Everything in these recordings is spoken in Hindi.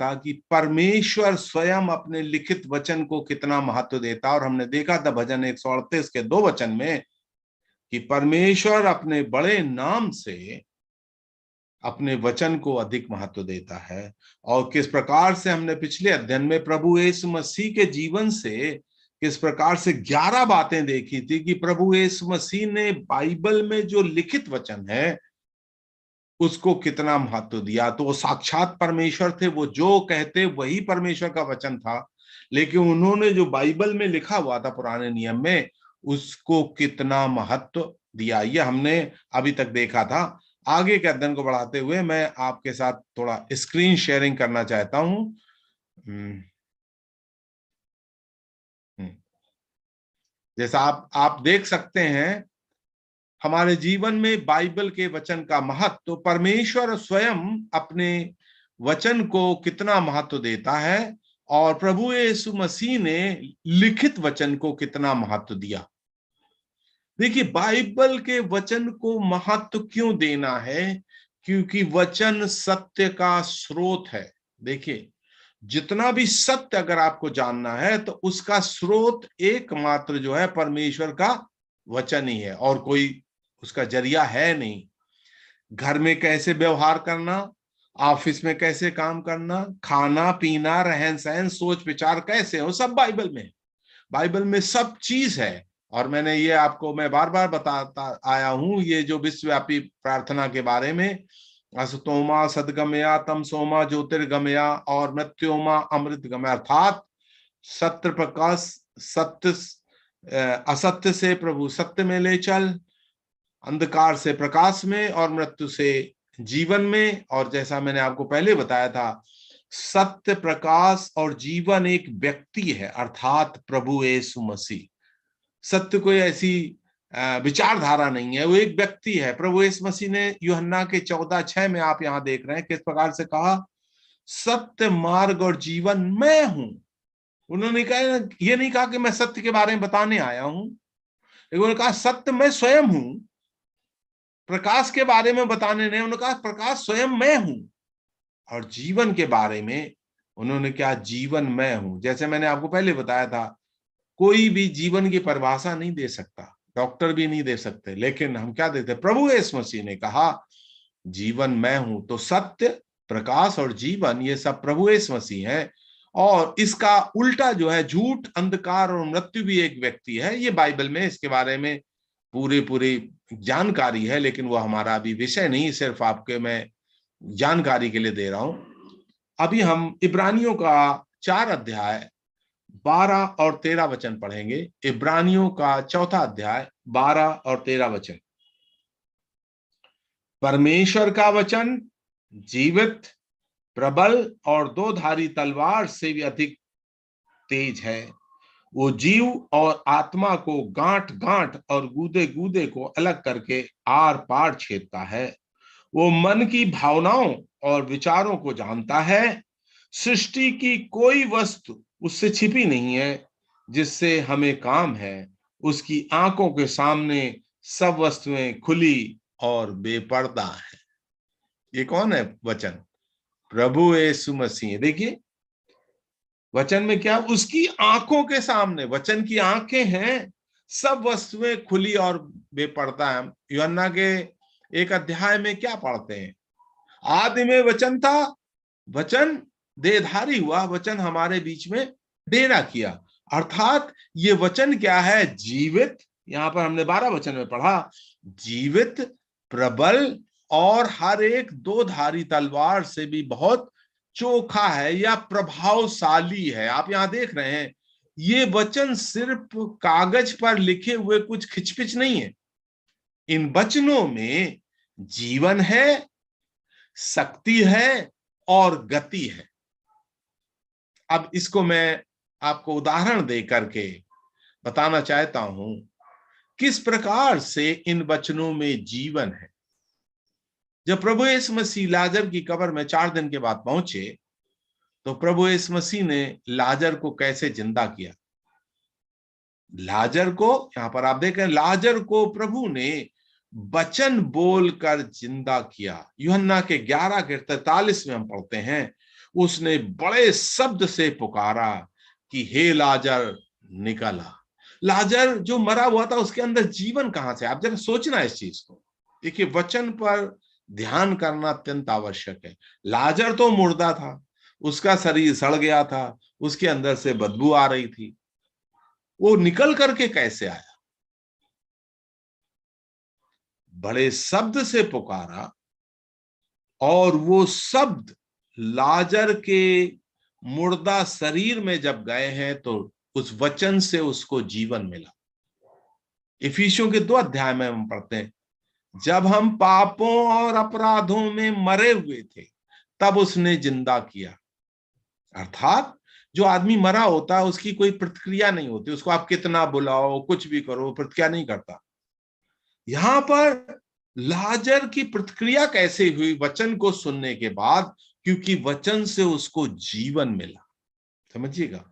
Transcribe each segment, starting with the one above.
था कि परमेश्वर स्वयं अपने लिखित वचन को कितना महत्व देता, और हमने देखा था भजन 138 के 2 वचन में कि परमेश्वर अपने बड़े नाम से अपने वचन को अधिक महत्व देता है। और किस प्रकार से हमने पिछले अध्ययन में प्रभु यीशु मसीह के जीवन से किस प्रकार से 11 बातें देखी थी कि प्रभु यीशु मसीह ने बाइबल में जो लिखित वचन है उसको कितना महत्व दिया। तो वो साक्षात परमेश्वर थे, वो जो कहते वही परमेश्वर का वचन था, लेकिन उन्होंने जो बाइबल में लिखा हुआ था पुराने नियम में उसको कितना महत्व दिया, ये हमने अभी तक देखा था। आगे के अध्ययन को बढ़ाते हुए मैं आपके साथ थोड़ा स्क्रीन शेयरिंग करना चाहता हूं। जैसा आप देख सकते हैं हमारे जीवन में बाइबल के वचन का महत्व, तो परमेश्वर स्वयं अपने वचन को कितना महत्व देता है और प्रभु यीशु मसीह ने लिखित वचन को कितना महत्व दिया। देखिए, बाइबल के वचन को महत्व क्यों देना है? क्योंकि वचन सत्य का स्रोत है। देखिए, जितना भी सत्य अगर आपको जानना है तो उसका स्रोत एकमात्र जो है परमेश्वर का वचन ही है, और कोई उसका जरिया है नहीं। घर में कैसे व्यवहार करना, ऑफिस में कैसे काम करना, खाना पीना, रहन सहन, सोच विचार कैसे हो, सब बाइबल में। बाइबल में सब चीज है। और मैंने ये आपको मैं बार बार बताता आया हूं, ये जो विश्वव्यापी प्रार्थना के बारे में, असतोमा सदगमया तमसोमा ज्योतिर्गमया और मृत्योमा अमृतगमया, अर्थात सत्य प्रकाश, सत्य असत्य से प्रभु सत्य में ले चल, अंधकार से प्रकाश में और मृत्यु से जीवन में। और जैसा मैंने आपको पहले बताया था, सत्य, प्रकाश और जीवन एक व्यक्ति है, अर्थात प्रभु यीशु मसीह। सत्य कोई ऐसी विचारधारा नहीं है, वो एक व्यक्ति है। प्रभु यीशु मसीह ने यूहन्ना के 14:6 में आप यहां देख रहे हैं किस प्रकार से कहा, सत्य, मार्ग और जीवन मैं हूं। उन्होंने कहा, ये नहीं कहा कि मैं सत्य के बारे में बताने आया हूं, लेकिन उन्होंने कहा सत्य मैं स्वयं हूं। प्रकाश के बारे में बताने नहीं, उन्होंने कहा प्रकाश स्वयं मैं हूं। और जीवन के बारे में उन्होंने क्या, जीवन मैं हूं। जैसे मैंने आपको पहले बताया था, कोई भी जीवन की परिभाषा नहीं दे सकता, डॉक्टर भी नहीं दे सकते, लेकिन हम क्या देते, प्रभु यीशु मसीह ने कहा जीवन मैं हूं। तो सत्य, प्रकाश और जीवन ये सब प्रभु यीशु मसीह है। और इसका उल्टा जो है झूठ, अंधकार और मृत्यु भी एक व्यक्ति है। ये बाइबल में इसके बारे में पूरी जानकारी है, लेकिन वो हमारा अभी विषय नहीं, सिर्फ आपके मैं जानकारी के लिए दे रहा हूं। अभी हम इब्रानियों का 4 अध्याय 12 और 13 वचन पढ़ेंगे। इब्रानियों का 4 अध्याय 12 और 13 वचन। परमेश्वर का वचन जीवित, प्रबल और 2 धारी तलवार से भी अधिक तेज है। वो जीव और आत्मा को गांठ गांठ और गूदे गूदे को अलग करके आर पार छेदता है। वो मन की भावनाओं और विचारों को जानता है। सृष्टि की कोई वस्तु उससे छिपी नहीं है जिससे हमें काम है। उसकी आंखों के सामने सब वस्तुएं खुली और बेपर्दा है। ये कौन है वचन? प्रभु यीशु मसीह। देखिए वचन में क्या, उसकी आंखों के सामने, वचन की आंखें हैं, सब वस्तुएं खुली और बेपर्दा है। यूहन्ना के 1 अध्याय में क्या पढ़ते हैं, आदि में वचन था, वचन देहधारी हुआ, वचन हमारे बीच में डेरा किया। अर्थात ये वचन क्या है, जीवित। यहां पर हमने 12 वचन में पढ़ा, जीवित, प्रबल और हर एक 2 धारी तलवार से भी बहुत चोखा है या प्रभावशाली है। आप यहां देख रहे हैं, ये वचन सिर्फ कागज पर लिखे हुए कुछ खिचपिच नहीं है। इन वचनों में जीवन है, शक्ति है और गति है। अब इसको मैं आपको उदाहरण दे करके बताना चाहता हूं किस प्रकार से इन वचनों में जीवन है। जब प्रभु यीशु मसीह लाजर की कब्र में 4 दिन के बाद पहुंचे, तो प्रभु यीशु मसीह ने लाजर को कैसे जिंदा किया। लाजर को, यहां पर आप देखें, लाजर को प्रभु ने वचन बोलकर जिंदा किया। यूहन्ना के 11 के 43 में हम पढ़ते हैं, उसने बड़े शब्द से पुकारा कि हे लाजर निकल आ। लाजर जो मरा हुआ था उसके अंदर जीवन कहां से? आप जरा सोचना इस चीज को। देखिए, वचन पर ध्यान करना अत्यंत आवश्यक है। लाजर तो मुर्दा था, उसका शरीर सड़ गया था, उसके अंदर से बदबू आ रही थी, वो निकल करके कैसे आया? बड़े शब्द से पुकारा और वो शब्द लाजर के मुर्दा शरीर में जब गए हैं तो उस वचन से उसको जीवन मिला। इफिसियों के 2 अध्याय में हम पढ़ते हैं, जब हम पापों और अपराधों में मरे हुए थे तब उसने जिंदा किया। अर्थात जो आदमी मरा होता है उसकी कोई प्रतिक्रिया नहीं होती, उसको आप कितना बुलाओ कुछ भी करो प्रतिक्रिया नहीं करता। यहां पर लाजर की प्रतिक्रिया कैसे हुई? वचन को सुनने के बाद, क्योंकि वचन से उसको जीवन मिला। समझिएगा,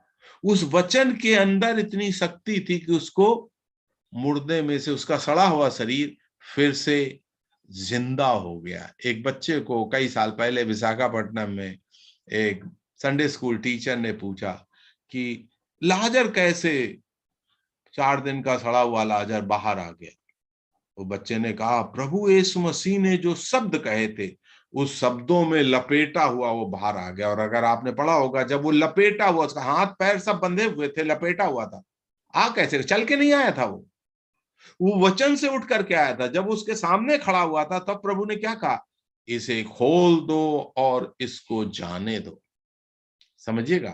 उस वचन के अंदर इतनी शक्ति थी कि उसको मुर्दे में से, उसका सड़ा हुआ शरीर फिर से जिंदा हो गया। एक बच्चे को कई साल पहले विशाखापट्टनम में एक संडे स्कूल टीचर ने पूछा कि लाजर कैसे, 4 दिन का सड़ा हुआ लाजर बाहर आ गया? वो बच्चे ने कहा, प्रभु यीशु मसीह ने जो शब्द कहे थे उस शब्दों में लपेटा हुआ वो बाहर आ गया। और अगर आपने पढ़ा होगा, जब वो लपेटा हुआ, उसका हाथ पैर सब बंधे हुए थे, लपेटा हुआ था, आ कैसे, चल के नहीं आया था, वो वचन से उठ करके आया था। जब उसके सामने खड़ा हुआ था तब प्रभु ने क्या कहा? इसे खोल दो और इसको जाने दो। समझिएगा,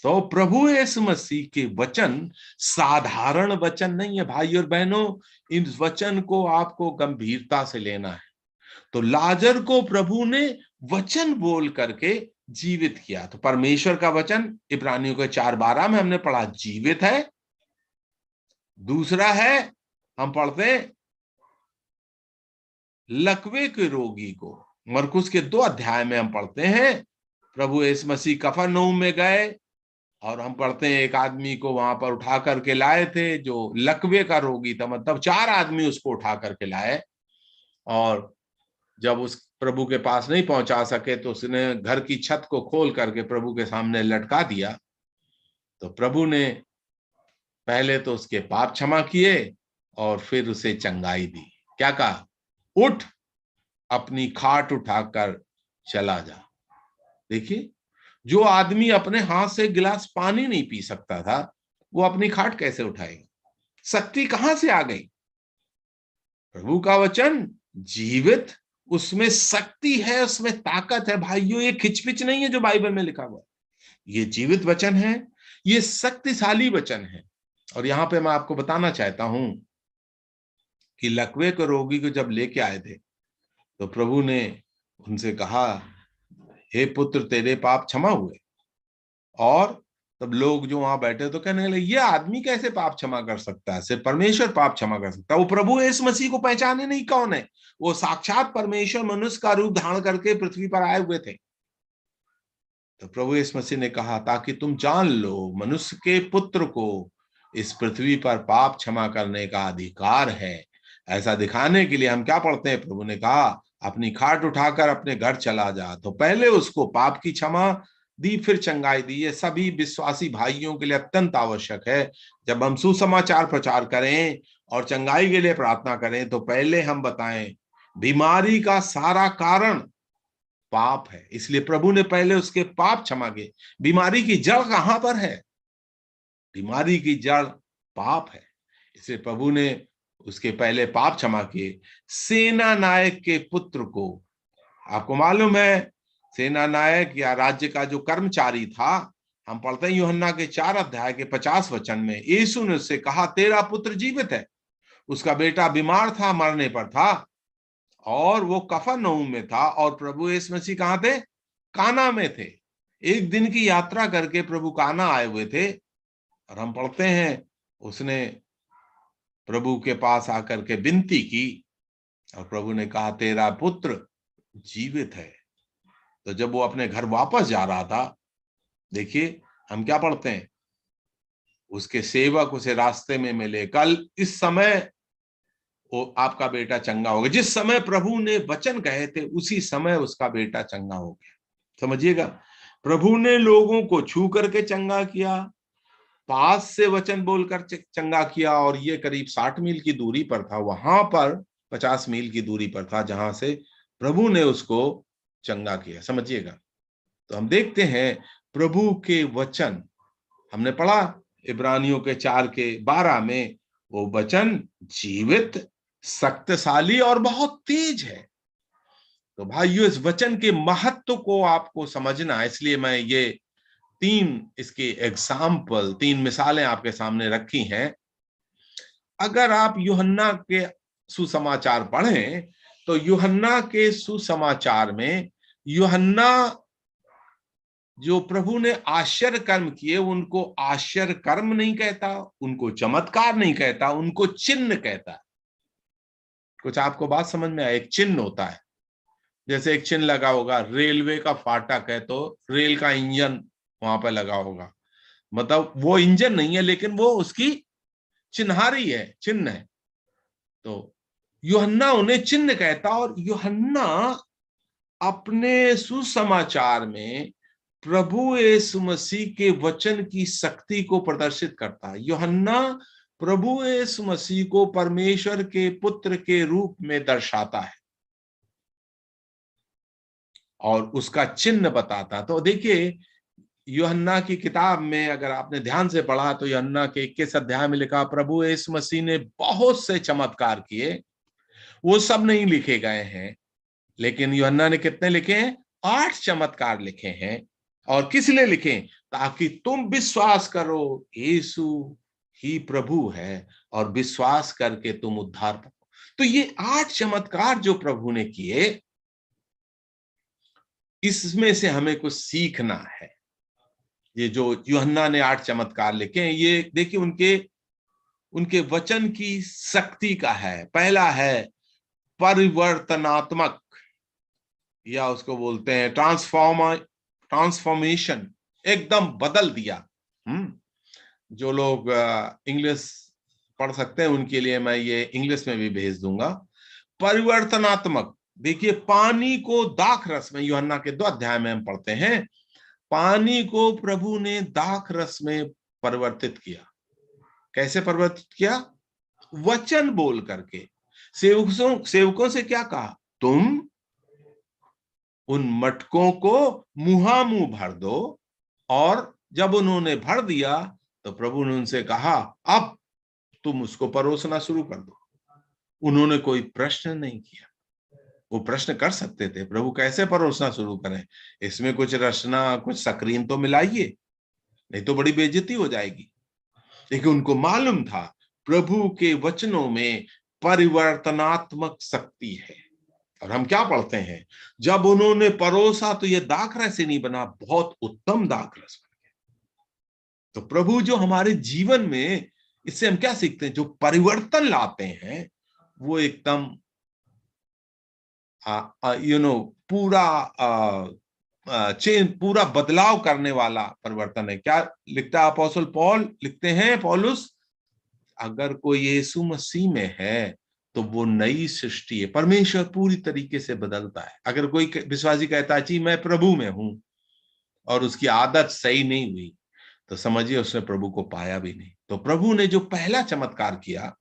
तो प्रभु यीशु मसीह के वचन साधारण वचन नहीं है भाई और बहनों। इन वचन को आपको गंभीरता से लेना है। तो लाजर को प्रभु ने वचन बोल करके जीवित किया। तो परमेश्वर का वचन इब्रानियों के 4:12 में हमने पढ़ा जीवित है। दूसरा है, हम पढ़ते हैं लकवे के रोगी को, मरकुस के 2 अध्याय में हम पढ़ते हैं, प्रभु यीशु मसीह कफरनहूम में गए और हम पढ़ते हैं एक आदमी को वहां पर उठा करके लाए थे जो लकवे का रोगी था। मतलब 4 आदमी उसको उठा करके लाए, और जब उस प्रभु के पास नहीं पहुंचा सके तो उसने घर की छत को खोल करके प्रभु के सामने लटका दिया। तो प्रभु ने पहले तो उसके पाप क्षमा किए और फिर उसे चंगाई दी। क्या कहा? उठ, अपनी खाट उठाकर चला जा। देखिए, जो आदमी अपने हाथ से गिलास पानी नहीं पी सकता था, वो अपनी खाट कैसे उठाएगा? शक्ति कहां से आ गई? प्रभु का वचन जीवित, उसमें शक्ति है, उसमें ताकत है भाइयों। ये खिचपिच नहीं है जो बाइबल में लिखा हुआ, ये जीवित वचन है, ये शक्तिशाली वचन है। और यहां पे मैं आपको बताना चाहता हूं कि लकवे के रोगी को जब लेके आए थे तो प्रभु ने उनसे कहा, हे पुत्र, तेरे पाप क्षमा हुए। और तब लोग जो वहां बैठे तो कहने लगे, ये आदमी कैसे पाप क्षमा कर सकता है? सिर्फ परमेश्वर पाप क्षमा कर सकता है। वो प्रभु यीशु मसीह को पहचाने नहीं कौन है। वो साक्षात परमेश्वर मनुष्य का रूप धारण करके पृथ्वी पर आए हुए थे। तो प्रभु यीशु मसीह ने कहा, ताकि तुम जान लो मनुष्य के पुत्र को इस पृथ्वी पर पाप क्षमा करने का अधिकार है। ऐसा दिखाने के लिए हम क्या पढ़ते हैं? प्रभु ने कहा, अपनी खाट उठाकर अपने घर चला जा। तो पहले उसको पाप की क्षमा दी, फिर चंगाई दी। ये सभी विश्वासी भाइयों के लिए अत्यंत आवश्यक है। जब हम सुसमाचार प्रचार करें और चंगाई के लिए प्रार्थना करें तो पहले हम बताएं बीमारी का सारा कारण पाप है, इसलिए प्रभु ने पहले उसके पाप क्षमा किए। बीमारी की जड़ कहां पर है? बीमारी की जड़ पाप है, इसलिए प्रभु ने उसके पहले पाप क्षमा किए। सेना नायक के पुत्र को, आपको मालूम है सेना नायक या राज्य का जो कर्मचारी था, हम पढ़ते हैं यूहन्ना के 4 अध्याय के 50 वचन में, यीशु ने उससे कहा, तेरा पुत्र जीवित है। उसका बेटा बीमार था, मरने पर था, और वो कफरनहूम में था। और प्रभु यीशु मसीह कहां थे? काना में थे। एक दिन की यात्रा करके प्रभु काना आए हुए थे। और हम पढ़ते हैं उसने प्रभु के पास आकर के विनती की और प्रभु ने कहा, तेरा पुत्र जीवित है। तो जब वो अपने घर वापस जा रहा था, देखिए हम क्या पढ़ते हैं, उसके सेवक उसे रास्ते में मिले, कल इस समय वो आपका बेटा चंगा हो गया। जिस समय प्रभु ने वचन कहे थे उसी समय उसका बेटा चंगा हो गया। समझिएगा, प्रभु ने लोगों को छू करके चंगा किया, पास से वचन बोलकर चंगा किया, और ये करीब 60 मील की दूरी पर था, वहां पर 50 मील की दूरी पर था जहां से प्रभु ने उसको चंगा किया। समझिएगा, तो हम देखते हैं प्रभु के वचन, हमने पढ़ा इब्रानियों के 4:12 में, वो वचन जीवित, शक्तिशाली और बहुत तेज है। तो भाइयों, इस वचन के महत्व को आपको समझना, इसलिए मैं ये 3 मिसालें आपके सामने रखी हैं। अगर आप यूहन्ना के सुसमाचार पढ़ें तो यूहन्ना के सुसमाचार में यूहन्ना जो प्रभु ने आश्चर्य कर्म किए, उनको आश्चर्य कर्म नहीं कहता, उनको चमत्कार नहीं कहता, उनको चिन्ह कहता है। कुछ आपको बात समझ में आए? एक चिन्ह होता है, जैसे एक चिन्ह लगा होगा, रेलवे का फाटक है तो रेल का इंजन वहां पर लगा होगा, मतलब वो इंजन नहीं है लेकिन वो उसकी चिन्हारी है, चिन्ह है। तो यूहन्ना उन्हें चिन्ह कहता, और यूहन्ना अपने सुसमाचार में प्रभु यीशु मसीह के वचन की शक्ति को प्रदर्शित करता है। यूहन्ना प्रभु यीशु मसीह को परमेश्वर के पुत्र के रूप में दर्शाता है और उसका चिन्ह बताता। तो देखिए, यूहन्ना की किताब में अगर आपने ध्यान से पढ़ा तो यूहन्ना के 21 अध्याय में लिखा, प्रभु यीशु मसीह ने बहुत से चमत्कार किए, वो सब नहीं लिखे गए हैं, लेकिन यूहन्ना ने कितने लिखे हैं? 8 चमत्कार लिखे हैं। और किस लिए लिखे? ताकि तुम विश्वास करो यीशु ही प्रभु है, और विश्वास करके तुम उद्धार पाओ। तो ये 8 चमत्कार जो प्रभु ने किए, इसमें से हमें कुछ सीखना है। ये जो यूहन्ना ने 8 चमत्कार लिखे हैं, ये देखिए उनके वचन की शक्ति का है। पहला है परिवर्तनात्मक, या उसको बोलते हैं ट्रांसफॉर्मेशन, एकदम बदल दिया। जो लोग इंग्लिश पढ़ सकते हैं उनके लिए मैं ये इंग्लिश में भी भेज दूंगा। परिवर्तनात्मक, देखिए पानी को दाख रस में, यूहन्ना के 2 अध्याय में हम पढ़ते हैं, पानी को प्रभु ने दाख रस में परिवर्तित किया। कैसे परिवर्तित किया? वचन बोल करके। सेवकों से क्या कहा? तुम उन मटकों को मुहामुंह भर दो, और जब उन्होंने भर दिया तो प्रभु ने उनसे कहा, अब तुम उसको परोसना शुरू कर दो। उन्होंने कोई प्रश्न नहीं किया। वो प्रश्न कर सकते थे, प्रभु कैसे परोसना शुरू करें, इसमें कुछ रचना, कुछ सक्रीन तो मिलाइए, नहीं तो बड़ी बेइज्जती हो जाएगी। लेकिन उनको मालूम था प्रभु के वचनों में परिवर्तनात्मक शक्ति है। और हम क्या पढ़ते हैं? जब उन्होंने परोसा तो ये दाखरस से नहीं बना, बहुत उत्तम दाखरस बन गया। तो प्रभु जो हमारे जीवन में, इससे हम क्या सीखते हैं? जो परिवर्तन लाते हैं वो एकदम पूरा बदलाव करने वाला परिवर्तन है। क्या लिखता है अपोस्तल पौल? लिखते हैं पौलुस, अगर कोई यीशु मसीह में है तो वो नई सृष्टि है। परमेश्वर पूरी तरीके से बदलता है। अगर कोई विश्वासी कहता है जी मैं प्रभु में हूं, और उसकी आदत सही नहीं हुई, तो समझिए उसने प्रभु को पाया भी नहीं। तो प्रभु ने जो पहला चमत्कार किया,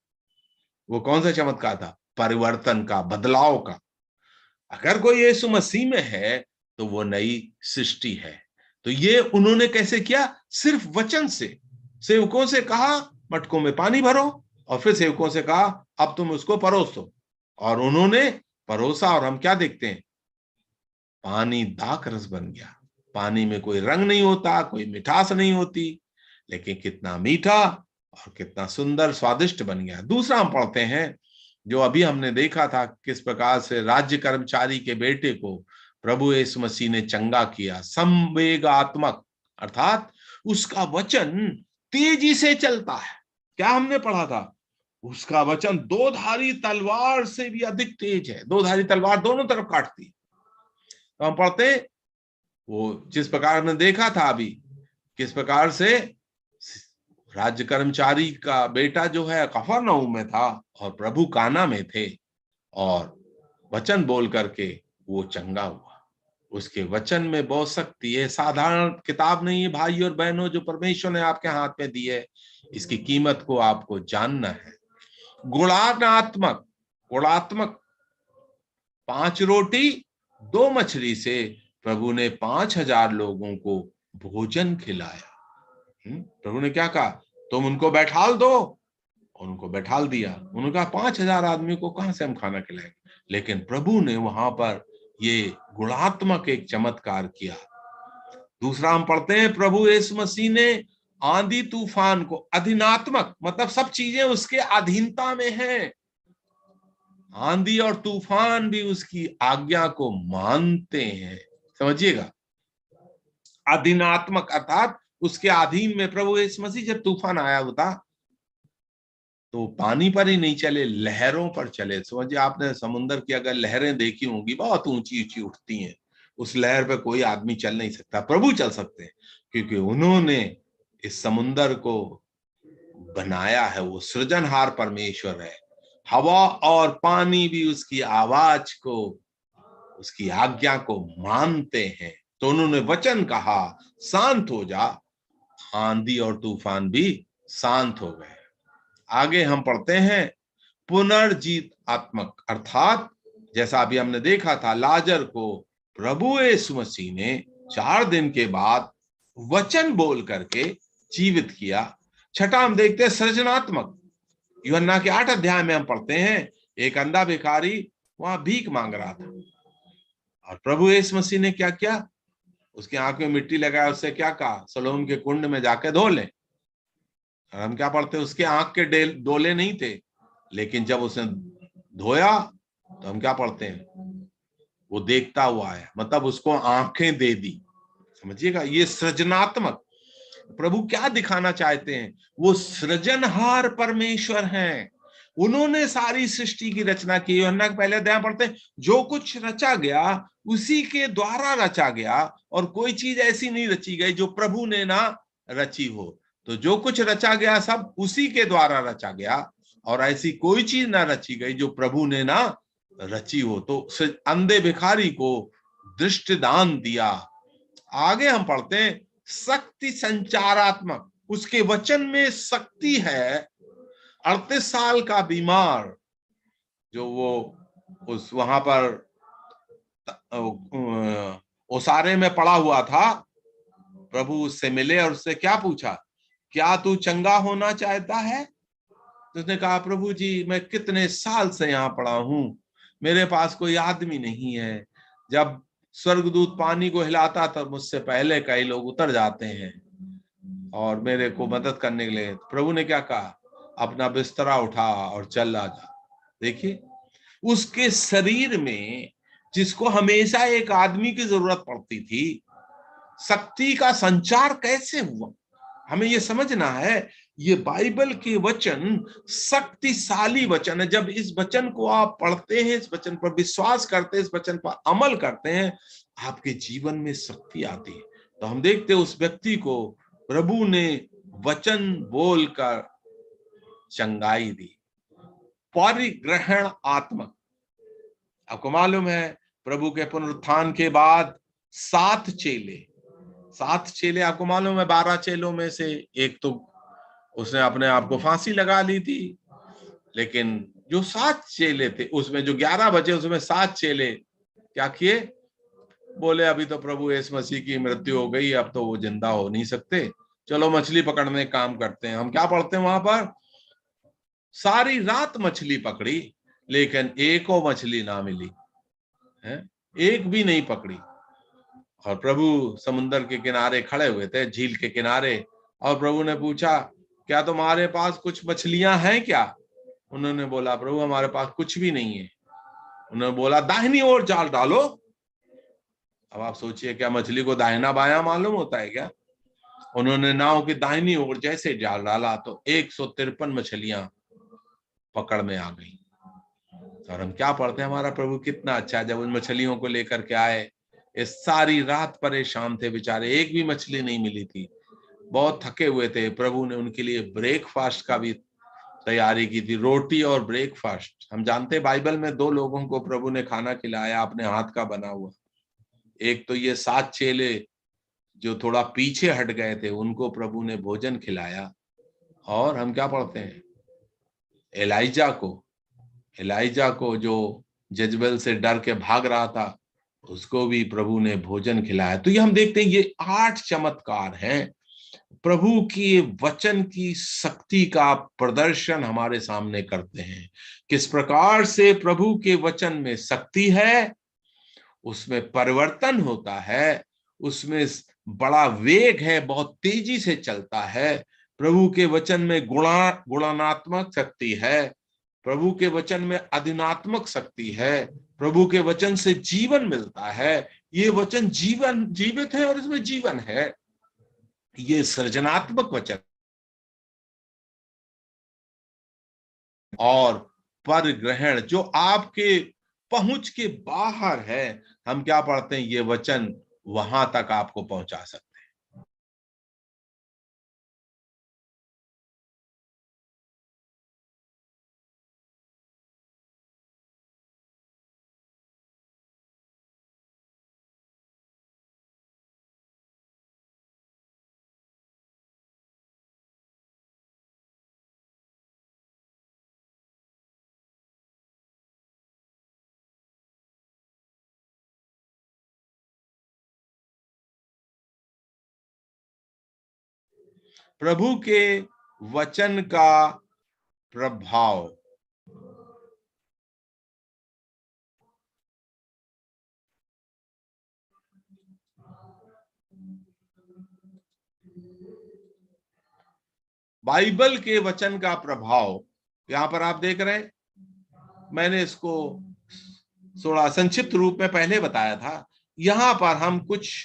वो कौन सा चमत्कार था? परिवर्तन का, बदलाव का। अगर कोई यीशु मसीह में है तो वो नई सृष्टि है। तो ये उन्होंने कैसे किया? सिर्फ वचन से। सेवकों से कहा मटकों में पानी भरो, और फिर सेवकों से कहा अब तुम उसको परोस दो, और उन्होंने परोसा। और हम क्या देखते हैं? पानी दाख रस बन गया। पानी में कोई रंग नहीं होता, कोई मिठास नहीं होती, लेकिन कितना मीठा और कितना सुंदर स्वादिष्ट बन गया। दूसरा हम पढ़ते हैं, जो अभी हमने देखा था, किस प्रकार से राज्य कर्मचारी के बेटे को प्रभु यीशु मसीह ने चंगा किया। संवेगात्मक, अर्थात उसका वचन तेजी से चलता है। क्या हमने पढ़ा था? उसका वचन 2-धारी तलवार से भी अधिक तेज है। 2-धारी तलवार दोनों तरफ काटती है। तो हम पढ़ते, वो जिस प्रकार हमने देखा था अभी, किस प्रकार से राज्य कर्मचारी का बेटा जो है कफरनहूम में था और प्रभु काना में थे, और वचन बोल करके वो चंगा हुआ। उसके वचन में बहुत शक्ति है। साधारण किताब नहीं है भाई और बहनों, जो परमेश्वर ने आपके हाथ में दी है, इसकी कीमत को आपको जानना है। गुणात्मक गुणात्मक 5 रोटी 2 मछली से प्रभु ने 5,000 लोगों को भोजन खिलाया। प्रभु ने क्या कहा? तुम उनको बैठाल दो, और उनको बैठाल दिया। उन्होंने कहा 5,000 आदमी को कहां से हम खाना खिलाएंगे? लेकिन प्रभु ने वहां पर ये गुणात्मक एक चमत्कार किया। दूसरा हम पढ़ते हैं, प्रभु यीशु मसीह ने आंधी तूफान को, अधिनात्मक मतलब सब चीजें उसके अधीनता में हैं। आंधी और तूफान भी उसकी आज्ञा को मानते हैं। समझिएगा, अधिनात्मक अर्थात उसके अधीन में। प्रभु यीशु मसीह जब तूफान आया होता तो पानी पर ही नहीं चले, लहरों पर चले। समझिए, आपने समुद्र की अगर लहरें देखी होंगी, बहुत ऊंची ऊंची उठती हैं। उस लहर पे कोई आदमी चल नहीं सकता, प्रभु चल सकते हैं, क्योंकि उन्होंने इस समुद्र को बनाया है। वो सृजनहार परमेश्वर है। हवा और पानी भी उसकी आवाज को, उसकी आज्ञा को मानते हैं। तो उन्होंने वचन कहा, शांत हो जा, आंधी और तूफान भी शांत हो गए। आगे हम पढ़ते हैं, पुनर्जीत आत्मक अर्थात जैसा अभी हमने देखा था, लाजर को प्रभु यीशु मसीह ने 4 दिन के बाद वचन बोल करके जीवित किया। छठा हम देखते हैं, सृजनात्मक। यूहन्ना के 8 अध्याय में हम पढ़ते हैं, एक अंधा भिखारी वहां भीख मांग रहा था, और प्रभु यीशु मसीह ने क्या किया? उसकी आंख में मिट्टी लगाया, उससे क्या कहा? सलोम के कुंड में जाके धो ले। और हम क्या पढ़ते हैं, उसके आंख के डोले नहीं थे, लेकिन जब उसने धोया तो हम क्या पढ़ते हैं, वो देखता हुआ आया, मतलब उसको आंखें दे दी। समझिएगा, ये सृजनात्मक। प्रभु क्या दिखाना चाहते हैं? वो सृजनहार परमेश्वर हैं। उन्होंने सारी सृष्टि की रचना की। यूहन्ना के पहले अध्याय पढ़ते हैं, जो कुछ रचा गया उसी के द्वारा रचा गया, और कोई चीज ऐसी नहीं रची गई जो प्रभु ने ना रची हो। तो जो कुछ रचा गया सब उसी के द्वारा रचा गया, और ऐसी कोई चीज ना रची गई जो प्रभु ने ना रची हो। तो अंधे भिखारी को दृष्टिदान दिया। आगे हम पढ़ते हैं, शक्ति संचारात्मक। उसके वचन में शक्ति है। 38 साल का बीमार जो वो उस वहां पर ओसारे में पड़ा हुआ था, प्रभु उससे मिले और उससे क्या पूछा, क्या तू चंगा होना चाहता है? तो उसने कहा, प्रभु जी मैं कितने साल से यहाँ पड़ा हूं, मेरे पास कोई आदमी नहीं है। जब स्वर्गदूत पानी को हिलाता तब मुझसे पहले कई लोग उतर जाते हैं और मेरे को मदद करने के लिए। प्रभु ने क्या कहा, अपना बिस्तरा उठा और चल आ जा। देखिए, उसके शरीर में, जिसको हमेशा एक आदमी की जरूरत पड़ती थी, शक्ति का संचार कैसे हुआ? हमें यह समझना है, ये बाइबल के वचन शक्तिशाली वचन है। जब इस वचन को आप पढ़ते हैं, इस वचन पर विश्वास करते हैं, इस वचन पर अमल करते हैं, आपके जीवन में शक्ति आती है। तो हम देखते हैं उस व्यक्ति को प्रभु ने वचन बोलकर चंगाई दी। परिग्रहण आत्मक। आपको मालूम है, प्रभु के पुनरुत्थान के बाद 7 चेले आपको मालूम है, 12 चेलों में से एक तो उसने अपने आप को फांसी लगा ली थी। लेकिन जो 7 चेले थे, उसमें जो 11 बचे, उसमें 7 चेले क्या किए? बोले अभी तो प्रभु यीशु मसीह की मृत्यु हो गई, अब तो वो जिंदा हो नहीं सकते, चलो मछली पकड़ने का काम करते हैं। हम क्या पढ़ते हैं वहां पर, सारी रात मछली पकड़ी लेकिन एको मछली ना मिली है, एक भी नहीं पकड़ी। और प्रभु समुद्र के किनारे खड़े हुए थे, झील के किनारे, और प्रभु ने पूछा, क्या तुम्हारे पास कुछ मछलियां हैं क्या? उन्होंने बोला, प्रभु हमारे पास कुछ भी नहीं है। उन्होंने बोला, दाहिनी ओर जाल डालो। अब आप सोचिए, क्या मछली को दाहिना बायां मालूम होता है क्या? उन्होंने नाव की दाहिनी ओर जैसे जाल डाला तो 153 मछलियां पकड़ में आ गई। और हम क्या पढ़ते हैं, हमारा प्रभु कितना अच्छा है। जब उन मछलियों को लेकर के आए, इस सारी रात परेशान थे बेचारे, एक भी मछली नहीं मिली थी, बहुत थके हुए थे। प्रभु ने उनके लिए ब्रेकफास्ट का भी तैयारी की थी, रोटी और ब्रेकफास्ट। हम जानते हैं बाइबल में 2 लोगों को प्रभु ने खाना खिलाया अपने हाथ का बना हुआ। एक तो ये 7 चेले जो थोड़ा पीछे हट गए थे, उनको प्रभु ने भोजन खिलाया। और हम क्या पढ़ते हैं, एलाइजा को जो जजबेल से डर के भाग रहा था, उसको भी प्रभु ने भोजन खिलाया। तो ये हम देखते हैं, ये 8 चमत्कार हैं। प्रभु की वचन की शक्ति का प्रदर्शन हमारे सामने करते हैं। किस प्रकार से प्रभु के वचन में शक्ति है, उसमें परिवर्तन होता है, उसमें बड़ा वेग है, बहुत तेजी से चलता है। प्रभु के वचन में गुणात्मक शक्ति है, प्रभु के वचन में अधिनात्मक शक्ति है, प्रभु के वचन से जीवन मिलता है। ये वचन जीवित है और इसमें जीवन है। ये सृजनात्मक वचन और परग्रहण जो आपके पहुंच के बाहर है। हम क्या पढ़ते हैं, ये वचन वहां तक आपको पहुंचा सकते हैं। प्रभु के वचन का प्रभाव, बाइबल के वचन का प्रभाव यहां पर आप देख रहे हैं। मैंने इसको थोड़ा संक्षिप्त रूप में पहले बताया था। यहां पर हम कुछ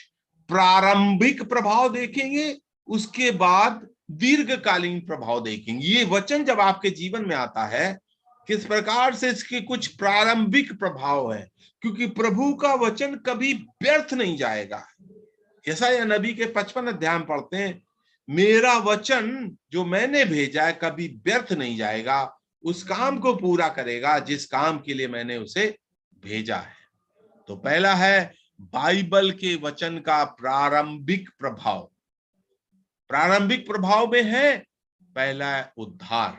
प्रारंभिक प्रभाव देखेंगे, उसके बाद दीर्घकालीन प्रभाव देखेंगे। ये वचन जब आपके जीवन में आता है, किस प्रकार से इसके कुछ प्रारंभिक प्रभाव है, क्योंकि प्रभु का वचन कभी व्यर्थ नहीं जाएगा। यशायाह नबी के 55 अध्याय में पढ़ते हैं, मेरा वचन जो मैंने भेजा है कभी व्यर्थ नहीं जाएगा, उस काम को पूरा करेगा जिस काम के लिए मैंने उसे भेजा है। तो पहला है बाइबल के वचन का प्रारंभिक प्रभाव। प्रारंभिक प्रभाव में है पहला है उद्धार।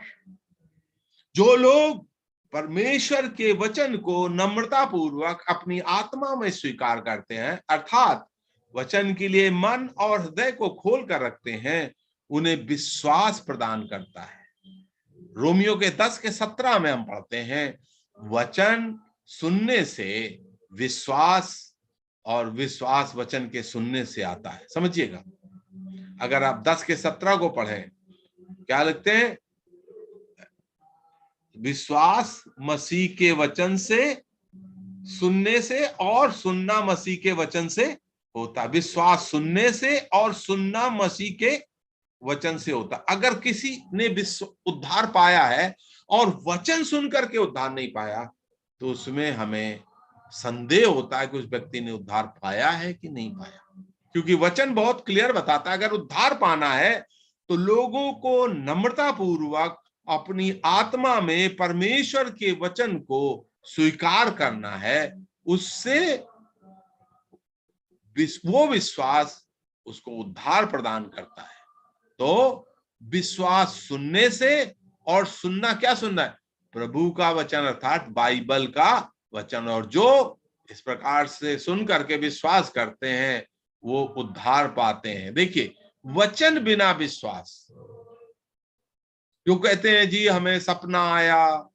जो लोग परमेश्वर के वचन को नम्रता पूर्वक अपनी आत्मा में स्वीकार करते हैं, अर्थात वचन के लिए मन और हृदय को खोल कर रखते हैं, उन्हें विश्वास प्रदान करता है। रोमियो के 10 के 17 में हम पढ़ते हैं, वचन सुनने से विश्वास और विश्वास वचन के सुनने से आता है। समझिएगा, अगर आप 10 के 17 को पढ़ें, क्या लिखते हैं, विश्वास मसीह के वचन से, सुनने से, और सुनना मसीह के वचन से होता। विश्वास सुनने से और सुनना मसीह के वचन से होता। अगर किसी ने उद्धार पाया है और वचन सुन करके उद्धार नहीं पाया, तो उसमें हमें संदेह होता है कि उस व्यक्ति ने उद्धार पाया है कि नहीं पाया। क्योंकि वचन बहुत क्लियर बताता है, अगर उद्धार पाना है तो लोगों को नम्रता पूर्वक अपनी आत्मा में परमेश्वर के वचन को स्वीकार करना है। उससे वो विश्वास उसको उद्धार प्रदान करता है। तो विश्वास सुनने से, और सुनना क्या सुनना है, प्रभु का वचन अर्थात बाइबल का वचन। और जो इस प्रकार से सुन करके विश्वास करते हैं वो उद्धार पाते हैं। देखिए, वचन बिना विश्वास, जो कहते हैं जी हमें सपना आया,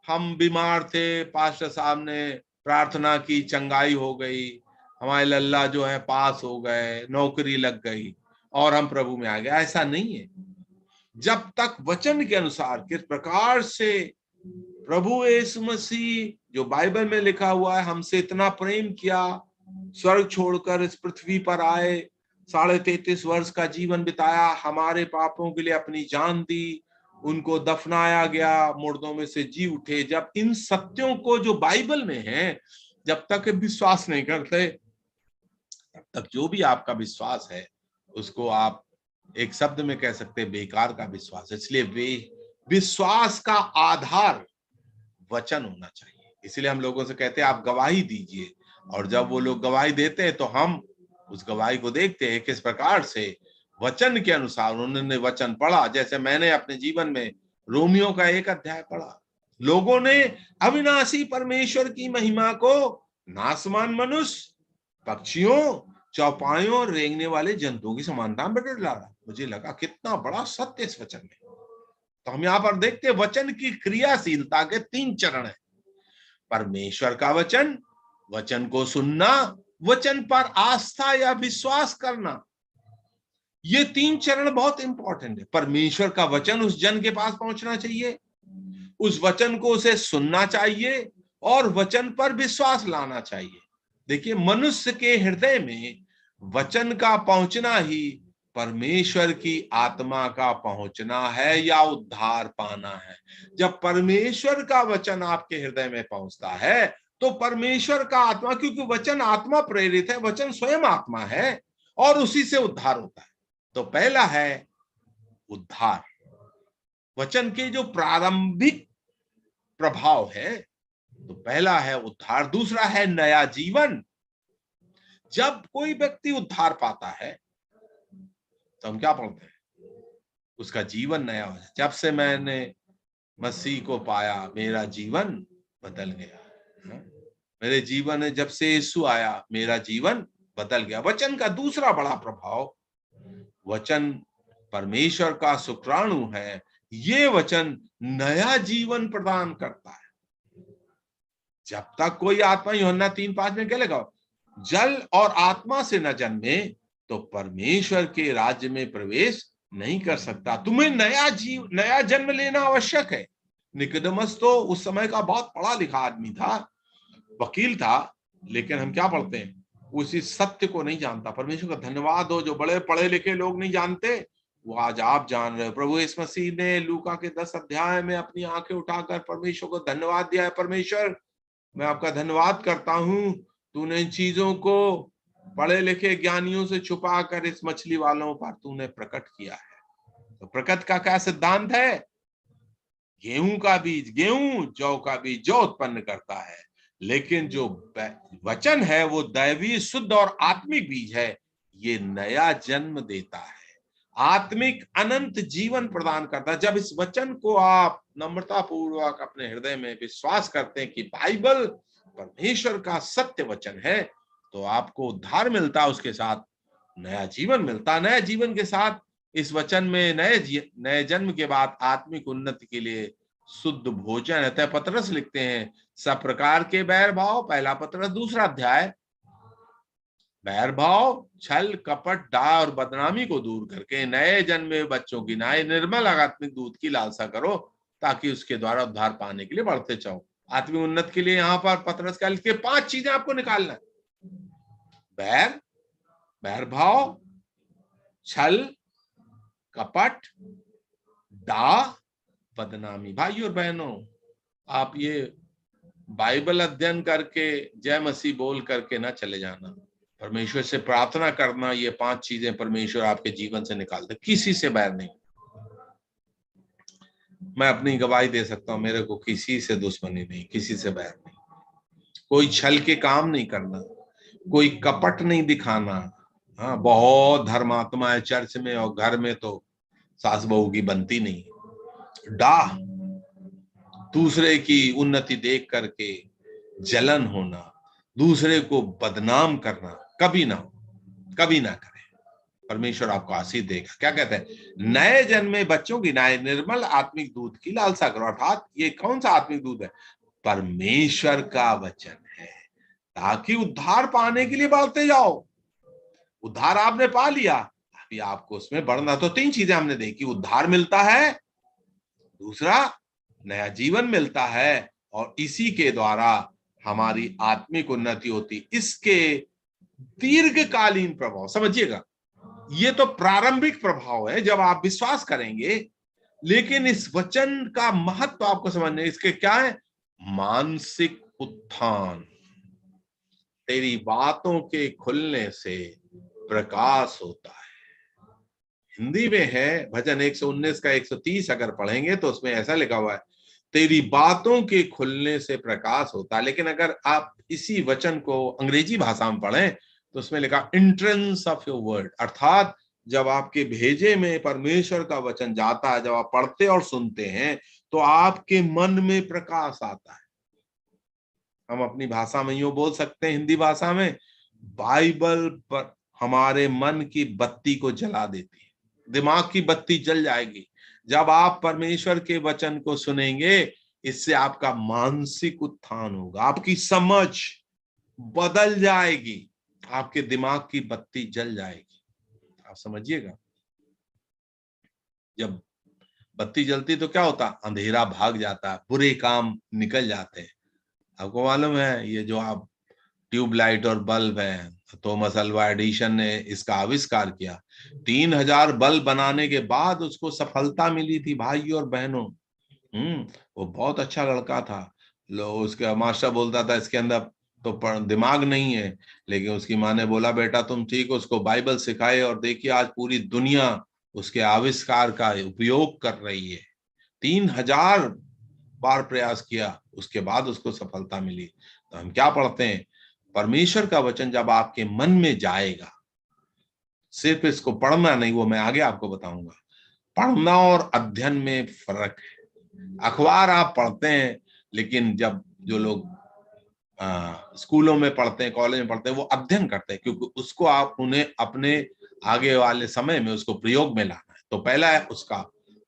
हम बीमार थे, पास्टर साहब ने प्रार्थना की, चंगाई हो गई, हमारे लल्ला जो है पास हो गए, नौकरी लग गई और हम प्रभु में आ गए, ऐसा नहीं है। जब तक वचन के अनुसार किस प्रकार से प्रभु यीशु मसीह, जो बाइबल में लिखा हुआ है, हमसे इतना प्रेम किया, स्वर्ग छोड़कर इस पृथ्वी पर आए, 33.5 वर्ष का जीवन बिताया, हमारे पापों के लिए अपनी जान दी, उनको दफनाया गया, मुर्दों में से जी उठे। जब इन सत्यों को जो बाइबल में है जब तक विश्वास नहीं करते, तब तक जो भी आपका विश्वास है उसको आप एक शब्द में कह सकते हैं, बेकार का विश्वास। इसलिए विश्वास का आधार वचन होना चाहिए। इसलिए हम लोगों से कहते हैं आप गवाही दीजिए, और जब वो लोग गवाही देते हैं तो हम उस गवाही को देखते हैं किस प्रकार से वचन के अनुसार उन्होंने वचन पढ़ा। जैसे मैंने अपने जीवन में रोमियो का 1 अध्याय पढ़ा, लोगों ने अविनाशी परमेश्वर की महिमा को नासमान मनुष्य, पक्षियों, चौपाइयों और रेंगने वाले जंतुओं की समानता में बदल डाला। मुझे लगा कितना बड़ा सत्य इस वचन में। तो हम यहाँ पर देखते हैं वचन की क्रियाशीलता के 3 चरण है। परमेश्वर का वचन, वचन को सुनना, वचन पर आस्था या विश्वास करना। ये 3 चरण बहुत इंपॉर्टेंट है। परमेश्वर का वचन उस जन के पास पहुंचना चाहिए, उस वचन को उसे सुनना चाहिए और वचन पर विश्वास लाना चाहिए। देखिए, मनुष्य के हृदय में वचन का पहुंचना ही परमेश्वर की आत्मा का पहुंचना है या उद्धार पाना है। जब परमेश्वर का वचन आपके हृदय में पहुंचता है तो परमेश्वर का आत्मा, क्योंकि वचन आत्मा प्रेरित है, वचन स्वयं आत्मा है और उसी से उद्धार होता है। तो पहला है उद्धार, वचन के जो प्रारंभिक प्रभाव है। तो पहला है उद्धार। दूसरा है नया जीवन। जब कोई व्यक्ति उद्धार पाता है तो हम क्या पढ़ते हैं? उसका जीवन नया हो जाए। जब से मैंने मसीह को पाया मेरा जीवन बदल गया। मेरे जीवन में जब से यीशु आया मेरा जीवन बदल गया। वचन का दूसरा बड़ा प्रभाव, वचन परमेश्वर का शुक्राणु है। ये वचन नया जीवन प्रदान करता है। जब तक कोई आत्मा, यूहन्ना 3:5 में क्या लिखा, जल और आत्मा से न जन्मे तो परमेश्वर के राज्य में प्रवेश नहीं कर सकता। तुम्हें नया जन्म लेना आवश्यक है। निकोदेमस तो उस समय का बहुत पढ़ा लिखा आदमी था, वकील था, लेकिन हम क्या पढ़ते हैं, उसी सत्य को नहीं जानता। परमेश्वर का धन्यवाद हो, जो बड़े पढ़े लिखे लोग नहीं जानते वो आज आप जान रहे हो। प्रभु यीशु मसीह ने लूका के 10 अध्याय में अपनी आंखें उठाकर परमेश्वर को धन्यवाद दिया है। परमेश्वर, मैं आपका धन्यवाद करता हूं, तूने इन चीजों को पढ़े लिखे ज्ञानियों से छुपा कर इस मछली वालों पर तूने प्रकट किया है। तो प्रकट का क्या सिद्धांत है? गेहूं का बीज गेहूं, जौ का बीज जौ उत्पन्न करता है, लेकिन जो वचन है वो दैवीय, शुद्ध और आत्मिक बीज है। ये नया जन्म देता है, आत्मिक अनंत जीवन प्रदान करता है। जब इस वचन को आप नम्रता पूर्वक अपने हृदय में विश्वास करते हैं कि बाइबल परमेश्वर का सत्य वचन है, तो आपको उद्धार मिलता है, उसके साथ नया जीवन मिलता है। नया जीवन के साथ इस वचन में नए जन्म के बाद आत्मिक उन्नति के लिए शुद्ध भोजन है। पतरस लिखते हैं, सब प्रकार के बैर भाव, पहला पतरस 2 अध्याय, बैर भाव, छल, कपट, डाह और बदनामी को दूर करके नए जन्मे बच्चों की नए निर्मल आत्मिक दूध की लालसा करो, ताकि उसके द्वारा उद्धार पाने के लिए बढ़ते जाओ। आत्मिक उन्नति के लिए यहाँ पर पतरस का लिखते 5 चीजें आपको निकालना है। बैर भाव, छल, कपट, डाह, बदनामी। भाइयों और बहनों, आप ये बाइबल अध्ययन करके जय मसीह बोल करके ना चले जाना। परमेश्वर से प्रार्थना करना, ये 5 चीजें परमेश्वर आपके जीवन से निकाल दे। किसी से बैर नहीं। मैं अपनी गवाही दे सकता हूं, मेरे को किसी से दुश्मनी नहीं, किसी से बैर नहीं। कोई छल के काम नहीं करना, कोई कपट नहीं दिखाना। हाँ, बहुत धर्मात्मा है चर्च में और घर में तो सास बहू की बनती नहीं। डाह, दूसरे की उन्नति देख करके जलन होना, दूसरे को बदनाम करना, कभी ना हो, कभी ना करें। परमेश्वर आपको आशीष देगा। क्या कहते हैं? नए जन्मे बच्चों की नए निर्मल आत्मिक दूध की लालसा करो। अर्थात ये कौन सा आत्मिक दूध है? परमेश्वर का वचन है, ताकि उद्धार पाने के लिए बढ़ते जाओ। उद्धार आपने पा लिया, अभी आपको उसमें बढ़ना। तो 3 चीजें हमने देखी, उद्धार मिलता है, दूसरा नया जीवन मिलता है, और इसी के द्वारा हमारी आत्मिक उन्नति होती। इसके दीर्घकालीन प्रभाव समझिएगा, ये तो प्रारंभिक प्रभाव है जब आप विश्वास करेंगे, लेकिन इस वचन का महत्व आपको समझने, इसके क्या है? मानसिक उत्थान। तेरी बातों के खुलने से प्रकाश होता है। हिंदी में है भजन 119 का 130 अगर पढ़ेंगे तो उसमें ऐसा लिखा हुआ है, तेरी बातों के खुलने से प्रकाश होता है। लेकिन अगर आप इसी वचन को अंग्रेजी भाषा में पढ़ें तो उसमें लिखा एंट्रेंस ऑफ योर वर्ड, अर्थात जब आपके भेजे में परमेश्वर का वचन जाता है, जब आप पढ़ते और सुनते हैं तो आपके मन में प्रकाश आता है। हम अपनी भाषा में यूं बोल सकते हैं, हिंदी भाषा में, बाइबल पर हमारे मन की बत्ती को जला देती है, दिमाग की बत्ती जल जाएगी जब आप परमेश्वर के वचन को सुनेंगे। इससे आपका मानसिक उत्थान होगा, आपकी समझ बदल जाएगी, आपके दिमाग की बत्ती जल जाएगी। आप समझिएगा, जब बत्ती जलती तो क्या होता, अंधेरा भाग जाता है, बुरे काम निकल जाते हैं। आपको मालूम है ये जो आप ट्यूबलाइट और बल्ब है, थॉमस अल्वा एडिशन ने इसका आविष्कार किया। 3000 बल्ब बनाने के बाद उसको सफलता मिली थी भाई और बहनों। वो बहुत अच्छा लड़का था। लो, उसका मास्टर बोलता था इसके अंदर तो दिमाग नहीं है, लेकिन उसकी माँ ने बोला बेटा तुम ठीक हो, उसको बाइबल सिखाए और देखिए आज पूरी दुनिया उसके आविष्कार का उपयोग कर रही है। 3000 बार प्रयास किया, उसके बाद उसको सफलता मिली। तो हम क्या पढ़ते हैं, परमेश्वर का वचन जब आपके मन में जाएगा, सिर्फ इसको पढ़ना नहीं, वो मैं आगे आपको बताऊंगा। पढ़ना और अध्ययन में फर्क है। अखबार आप पढ़ते हैं, लेकिन जब जो लोग स्कूलों में पढ़ते हैं, कॉलेज में पढ़ते हैं, वो अध्ययन करते हैं, क्योंकि उसको आप उन्हें अपने आगे वाले समय में उसको प्रयोग में लाना है। तो पहला है उसका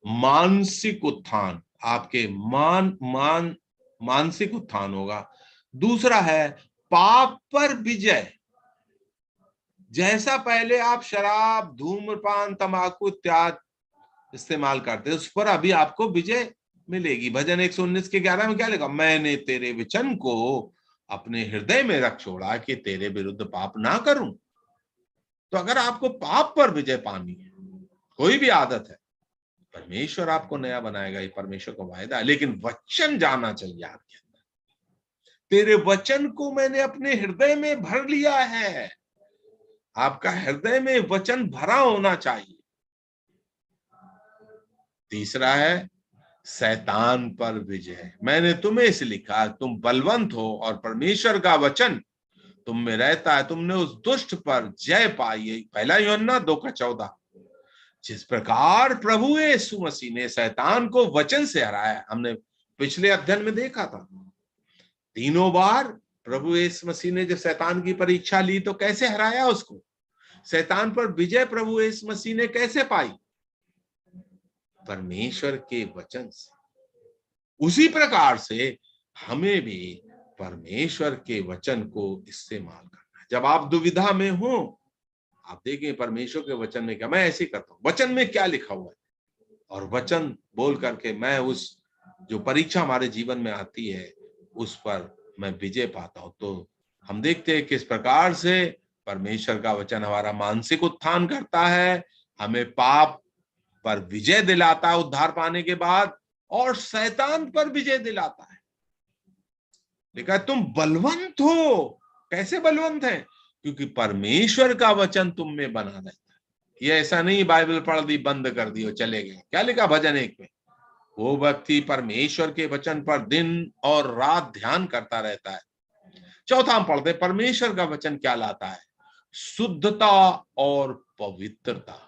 मानसिक उत्थान, आपके मानसिक उत्थान होगा। दूसरा है पाप पर विजय। जैसा पहले आप शराब, धूम्रपान, तंबाकू इत्यादि इस्तेमाल करते, उस पर अभी आपको विजय मिलेगी। भजन 119 के 11 में क्या लिखा, मैंने तेरे वचन को अपने हृदय में रख छोड़ा कि तेरे विरुद्ध पाप ना करूं। तो अगर आपको पाप पर विजय पानी है, कोई भी आदत है, परमेश्वर आपको नया बनाएगा, ये परमेश्वर का वायदा है। लेकिन वचन जाना चाहिए आपके अंदर, तेरे वचन को मैंने अपने हृदय में भर लिया है। आपका हृदय में वचन भरा होना चाहिए। तीसरा है शैतान पर विजय। मैंने तुम्हें इसे लिखा, तुम बलवंत हो और परमेश्वर का वचन तुम में रहता है, तुमने उस दुष्ट पर जय पाई है। पहला यूहन्ना 2:14। जिस प्रकार प्रभु यीशु मसीह ने शैतान को वचन से हराया, हमने पिछले अध्ययन में देखा था, तीनों बार प्रभु यीशु मसीह ने जब शैतान की परीक्षा ली तो कैसे हराया उसको, शैतान पर विजय प्रभु यीशु मसीह ने कैसे पाई, परमेश्वर के वचन से। उसी प्रकार से हमें भी परमेश्वर के वचन को इस्तेमाल करना है। जब आप दुविधा में हो, आप देखें परमेश्वर के वचन में क्या, मैं ऐसे करता हूं, वचन में क्या लिखा हुआ है, और वचन बोल करके मैं उस जो परीक्षा हमारे जीवन में आती है उस पर मैं विजय पाता हूं। तो हम देखते हैं किस प्रकार से परमेश्वर का वचन हमारा मानसिक उत्थान करता है, हमें पाप पर विजय दिलाता है उद्धार पाने के बाद, और शैतान पर विजय दिलाता है। लिखा है तुम बलवंत हो। कैसे बलवंत हैं, क्योंकि परमेश्वर का वचन तुम में बना रहता है। ये ऐसा नहीं बाइबल पढ़ दी, बंद कर दी और चले गए। क्या लिखा भजन 1 में, वो व्यक्ति परमेश्वर के वचन पर दिन और रात ध्यान करता रहता है। चौथा हम पढ़ते परमेश्वर का वचन क्या लाता है, शुद्धता और पवित्रता।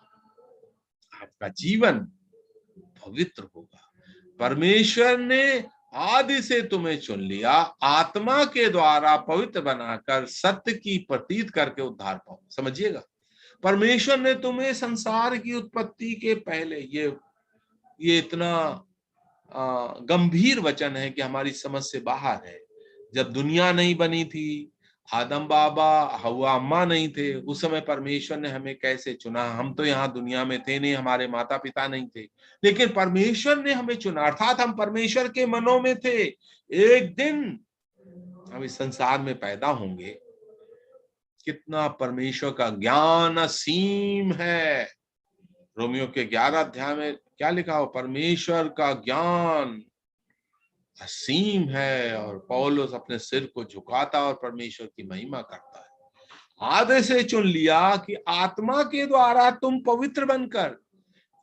आपका जीवन पवित्र होगा। परमेश्वर ने आदि से तुम्हें चुन लिया, आत्मा के द्वारा पवित्र बनाकर सत्य की प्रतीत करके उद्धार पाओ। समझिएगा, परमेश्वर ने तुम्हें संसार की उत्पत्ति के पहले, ये इतना गंभीर वचन है कि हमारी समझ से बाहर है। जब दुनिया नहीं बनी थी, आदम बाबा हवा अम्मा नहीं थे, उस समय परमेश्वर ने हमें कैसे चुना। हम तो यहाँ दुनिया में थे नहीं, हमारे माता पिता नहीं थे, लेकिन परमेश्वर ने हमें चुना, अर्थात हम परमेश्वर के मनों में थे। एक दिन हम इस संसार में पैदा होंगे। कितना परमेश्वर का ज्ञान असीम है। रोमियो के 11 अध्याय में क्या लिखा हो, परमेश्वर का ज्ञान असीम है। और पौलुस अपने सिर को झुकाता और परमेश्वर की महिमा करता है। आदि से चुन लिया कि आत्मा के द्वारा तुम पवित्र बनकर,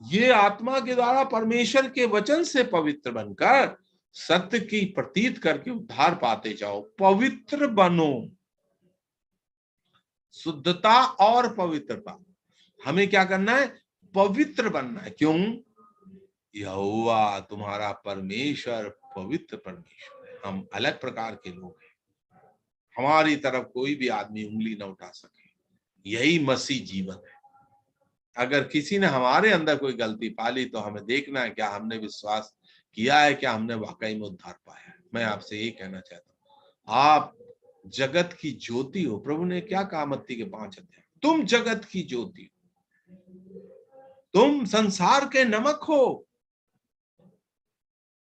ये आत्मा के द्वारा परमेश्वर के वचन से पवित्र बनकर सत्य की प्रतीत करके उद्धार पाते जाओ, पवित्र बनो। शुद्धता और पवित्रता, हमें क्या करना है? पवित्र बनना है। क्यों? यहोवा तुम्हारा परमेश्वर पवित्र परमेश्वर है। हम अलग प्रकार के लोग हैं, हमारी तरफ कोई भी आदमी उंगली न उठा सके। यही मसीह जीवन है। अगर किसी ने हमारे अंदर कोई गलती पाली तो हमें देखना है, क्या हमने विश्वास किया है, क्या हमने वाकई में उद्धार पाया है। मैं आपसे यही कहना चाहता हूँ, आप जगत की ज्योति हो। प्रभु ने क्या कहा मत्ती के 5 अध्याय, तुम जगत की ज्योति हो, तुम संसार के नमक हो।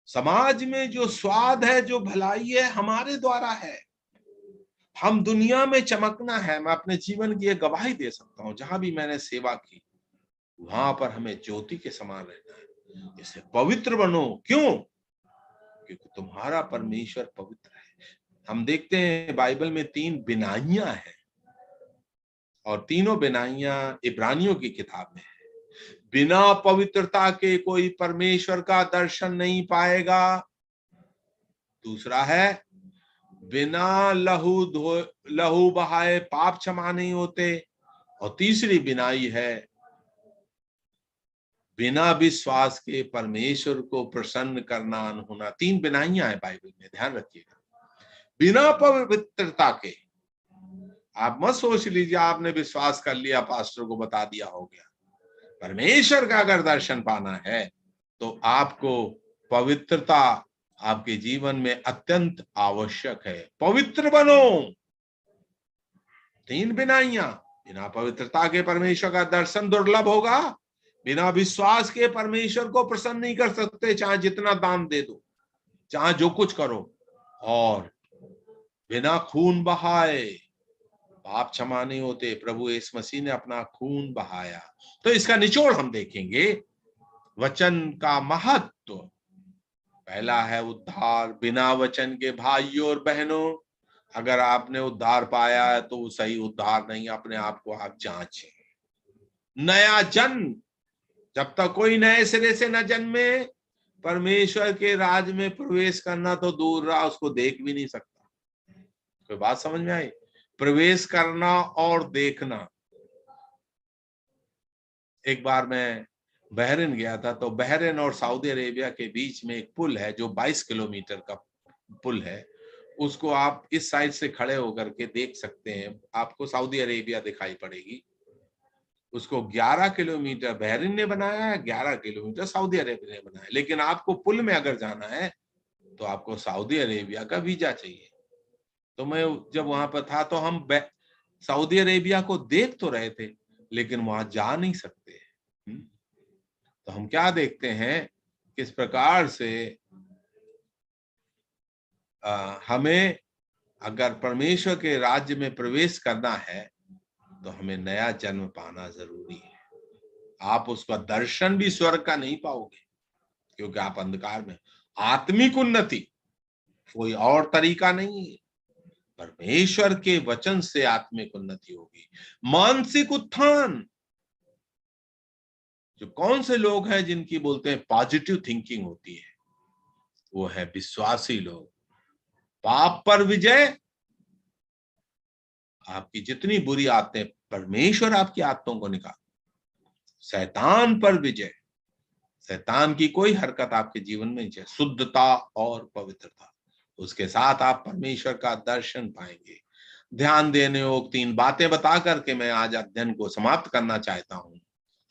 समाज में जो स्वाद है, जो भलाई है, हमारे द्वारा है। हम दुनिया में चमकना है। मैं अपने जीवन की एक गवाही दे सकता हूँ, जहां भी मैंने सेवा की वहां पर हमें ज्योति के समान रहना है। इसे पवित्र बनो। क्यों? क्योंकि तुम्हारा परमेश्वर पवित्र है। हम देखते हैं बाइबल में 3 बिनाइयां हैं, और तीनों बिनाइयां इब्रानियों की किताब में है। बिना पवित्रता के कोई परमेश्वर का दर्शन नहीं पाएगा। दूसरा है, बिना लहू बहाए पाप क्षमा नहीं होते। और तीसरी बिनाई है, बिना विश्वास के परमेश्वर को प्रसन्न करना न होना। 3 बिनाइयां हैं बाइबल में, ध्यान रखिएगा। बिना पवित्रता के, आप मत सोच लीजिए आपने विश्वास कर लिया, पास्टर को बता दिया, हो गया। परमेश्वर का अगर दर्शन पाना है तो आपको पवित्रता आपके जीवन में अत्यंत आवश्यक है। पवित्र बनो। 3 बिनाइयां। बिना पवित्रता के परमेश्वर का दर्शन दुर्लभ होगा। बिना विश्वास के परमेश्वर को प्रसन्न नहीं कर सकते, चाहे जितना दान दे दो, चाहे जो कुछ करो। और बिना खून बहाए पाप क्षमा नहीं होते। प्रभु यीशु मसीह ने अपना खून बहाया। तो इसका निचोड़ हम देखेंगे, वचन का महत्व। पहला है उद्धार। बिना वचन के भाइयों और बहनों, अगर आपने उद्धार पाया है तो वो सही उद्धार नहीं। अपने आप को आप जांचें। नया जन्म, जब तक कोई नए सिरे से न जन्मे, परमेश्वर के राज में प्रवेश करना तो दूर रहा, उसको देख भी नहीं सकता। कोई बात समझ में आई? प्रवेश करना और देखना। एक बार मैं बहरीन गया था, तो बहरीन और सऊदी अरेबिया के बीच में एक पुल है जो 22 किलोमीटर का पुल है। उसको आप इस साइड से खड़े होकर के देख सकते हैं, आपको सऊदी अरेबिया दिखाई पड़ेगी। उसको 11 किलोमीटर बहरीन ने बनाया है, 11 किलोमीटर सऊदी अरेबिया ने बनाया है। लेकिन आपको पुल में अगर जाना है तो आपको सऊदी अरेबिया का वीजा चाहिए। तो मैं जब वहां पर था तो हम सऊदी अरेबिया को देख तो रहे थे, लेकिन वहां जा नहीं सकते। तो हम क्या देखते हैं, किस प्रकार से हमें अगर परमेश्वर के राज्य में प्रवेश करना है तो हमें नया जन्म पाना जरूरी है। आप उसका दर्शन भी स्वर्ग का नहीं पाओगे, क्योंकि आप अंधकार में। आत्मिक उन्नति कोई और तरीका नहीं है, परमेश्वर के वचन से आत्मिक उन्नति होगी। मानसिक उत्थान, जो कौन से लोग हैं जिनकी बोलते हैं पॉजिटिव थिंकिंग होती है, वो है विश्वासी लोग। पाप पर विजय, आपकी जितनी बुरी आदतें, परमेश्वर आपकी आदतों को निकाल। शैतान पर विजय, शैतान की कोई हरकत आपके जीवन में नहीं है। शुद्धता और पवित्रता, उसके साथ आप परमेश्वर का दर्शन पाएंगे। ध्यान देने योग 3 बातें बता करके मैं आज अध्ययन को समाप्त करना चाहता हूं।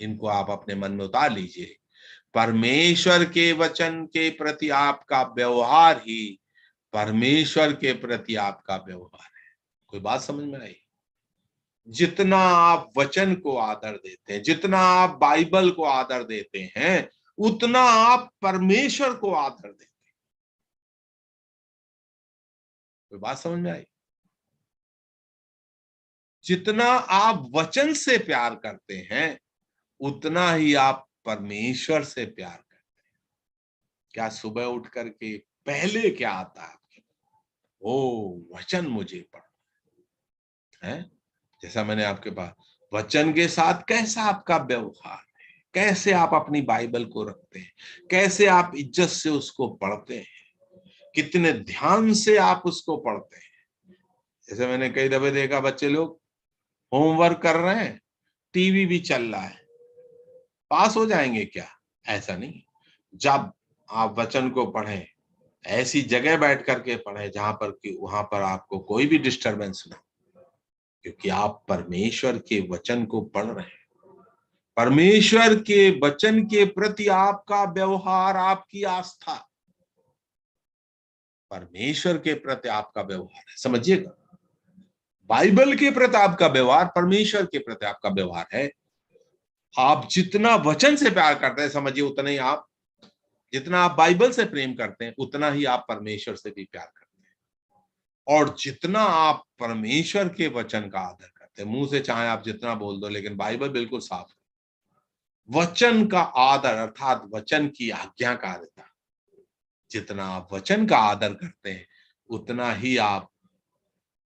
इनको आप अपने मन में उतार लीजिए। परमेश्वर के वचन के प्रति आपका व्यवहार ही परमेश्वर के प्रति आपका व्यवहार है। कोई बात समझ में आई? जितना आप वचन को आदर देते हैं, जितना आप बाइबल को आदर देते हैं, उतना आप परमेश्वर को आदर देते हैं। कोई बात समझ में आई? जितना आप वचन से प्यार करते हैं, उतना ही आप परमेश्वर से प्यार करते हैं। क्या सुबह उठ करके पहले क्या आता है आपके? ओ, वचन मुझे पढ़ना है। जैसा मैंने आपके पास, वचन के साथ कैसा आपका व्यवहार है, कैसे आप अपनी बाइबल को रखते हैं, कैसे आप इज्जत से उसको पढ़ते हैं, कितने ध्यान से आप उसको पढ़ते हैं। जैसे मैंने कई दफे देखा, बच्चे लोग होमवर्क कर रहे हैं, टीवी भी चल रहा है, पास हो जाएंगे क्या? ऐसा नहीं। जब आप वचन को पढ़ें, ऐसी जगह बैठ करके पढ़ें जहां पर कि वहां पर आपको कोई भी डिस्टरबेंस ना, क्योंकि आप परमेश्वर के वचन को पढ़ रहे हैं। परमेश्वर के वचन के प्रति आपका व्यवहार, आपकी आस्था परमेश्वर के प्रति आपका व्यवहार है, समझिएगा। बाइबल के प्रति आपका व्यवहार परमेश्वर के प्रति आपका व्यवहार है। आप जितना वचन से प्यार करते हैं, समझिए उतना ही आप, जितना आप बाइबल से प्रेम करते हैं, उतना ही आप परमेश्वर से भी प्यार करते हैं। और जितना आप परमेश्वर के वचन का आदर करते हैं, मुंह से चाहे आप जितना बोल दो, लेकिन बाइबल बिल्कुल साफ है। वचन का आदर अर्थात वचन की आज्ञाकारिता, जितना आप वचन का आदर करते हैं, उतना ही आप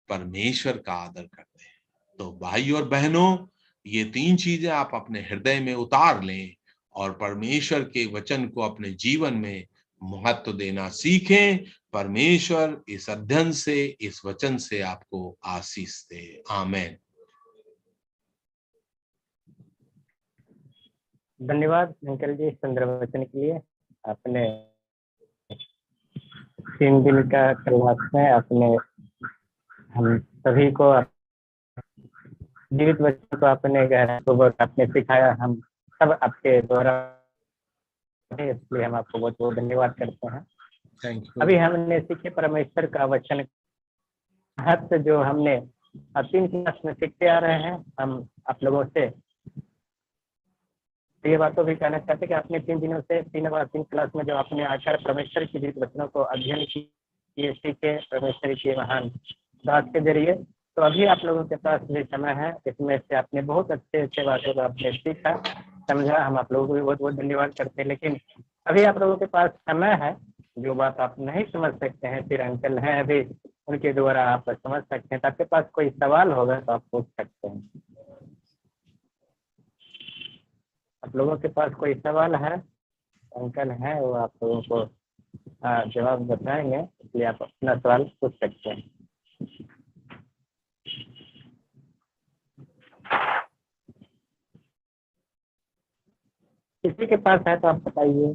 परमेश्वर का आदर करते हैं। तो भाई और बहनों, ये 3 चीजें आप अपने हृदय में उतार लें और परमेश्वर के वचन को अपने जीवन में महत्व देना सीखें। परमेश्वर इस अध्ययन से, इस वचन से आपको आशीष दे। आमीन। धन्यवाद अंकल जी सुंदर वचन के लिए। आपने 3 दिन का क्लास में आपने हम सभी को जीवित वचन को आपने गहराई आपने सिखाया, हम सब आपके द्वारा, इसलिए हम आपको बहुत बहुत धन्यवाद करते हैं। Thank you. अभी हमने सीखे परमेश्वर का वचन महत्व, जो हमने 3 क्लास में सीखते आ रहे हैं। हम आप लोगों से ये बातों भी कहना चाहते हैं कि आपने 3 दिनों से 3 क्लास में जो आपने आकर परमेश्वर की जीवित वचनों को अध्ययन किए, सीखे परमेश्वर के महान दास के जरिए, तो अभी आप लोगों के पास भी समय है, इसमें से आपने बहुत अच्छे अच्छे बातों को आपने सीखा, समझा। हम आप लोगों को भी बहुत बहुत धन्यवाद करते हैं। लेकिन अभी आप लोगों के पास समय है, जो बात आप नहीं समझ सकते हैं, फिर अंकल हैं अभी, उनके द्वारा आप समझ सकते हैं। तो आपके पास कोई सवाल होगा तो आप पूछ सकते हैं। आप लोगों के पास कोई सवाल है? अंकल हैं, वो आप लोगों को जवाब बताएंगे, इसलिए आप अपना सवाल पूछ सकते हैं। किसी के पास है तो आप बताइए।